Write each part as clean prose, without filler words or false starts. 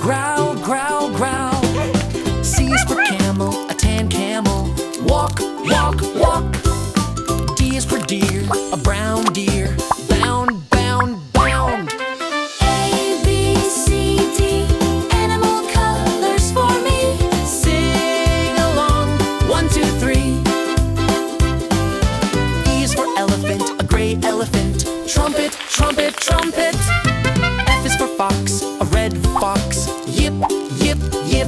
growl, growl, growl. C is for camel, a tan camel. Walk, walk, walk. D is for deer, a brown deer. Bound, bound, bound. A, B, C, D, animal colors for me. Sing along, 1, 2, 3. E is for elephant, a gray elephant. Trumpet, trumpet, trumpet. F is for fox, a red fox. Yip, yip, yip.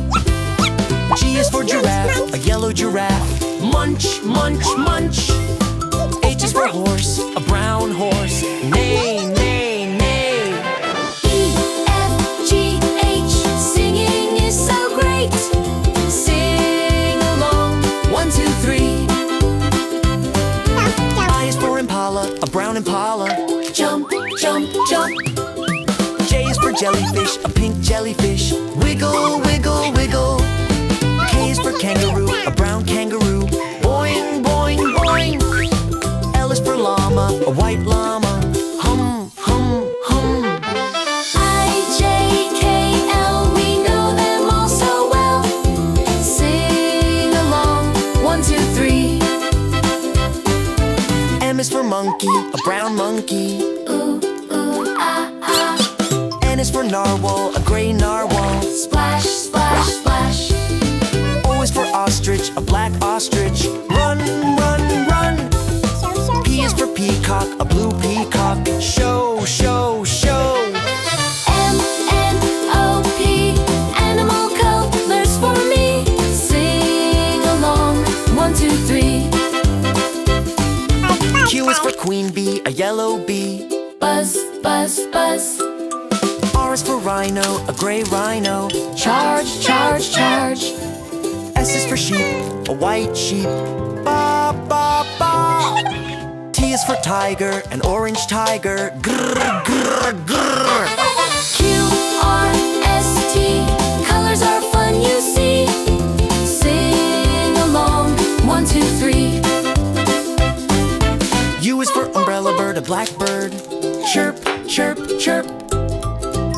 G is for giraffe, a yellow giraffe. Munch, munch, munch. H is for horse, a brown horse. Neigh, neigh, neigh. E, F, G, H, singing is so great. Sing along, 1, 2, 3. I is for impala, a brown impala. Jump, jump, jump. J is for jellyfish, a pink jellyfish. Wiggle, wiggle, wiggle. K is for kangaroo, a brown kangaroo. Boing, boing, boing. L is for llama, a white llama. Hum, hum, hum. I, J, K, L, we know them all so well. Sing along, 1, 2, 3. M is for monkey, a brown monkey. Ooh, ooh, ah, ah. N is for narwhal, a gray narwhal. Splash, splash, splash. O is for ostrich, a black ostrich. Run, run, run. P is for peacock, a blue peacock. Show, show, show. M, N, O, P, animal colors for me. Sing along, 1, 2, 3. Q is for queen bee, a yellow bee. Buzz, buzz, buzz. R is for rhino, a gray rhino. Charge, charge, charge. S is for sheep, a white sheep. Ba, ba, ba. T is for tiger, an orange tiger. Grr, grr, grr. Q, R, S, T, colors are fun, you see. Sing along, 1, 2, 3. U is for umbrella bird, a blackbird. Chirp, chirp, chirp.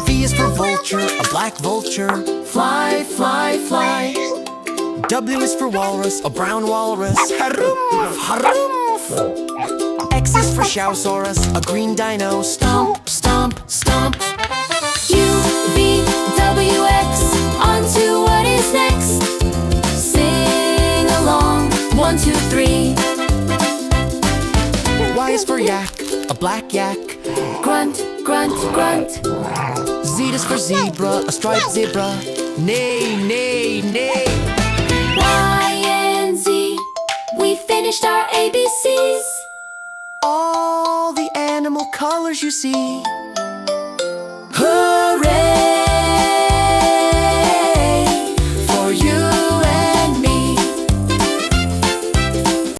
V is for vulture, a black vulture. Fly, fly, fly. W is for walrus, a brown walrus. Harumph, harumph. X is for showsaurus, a green dino. Stomp, stomp, stomp. U, V, W, X, on to what is next. Sing along, 1, 2, 3. Y is for yak, a black yak. Grunt, grunt, grunt. Z is for zebra, a striped zebra. Neigh, neigh, neigh. Y and Z, we finished our ABCs. All the animal colors you see.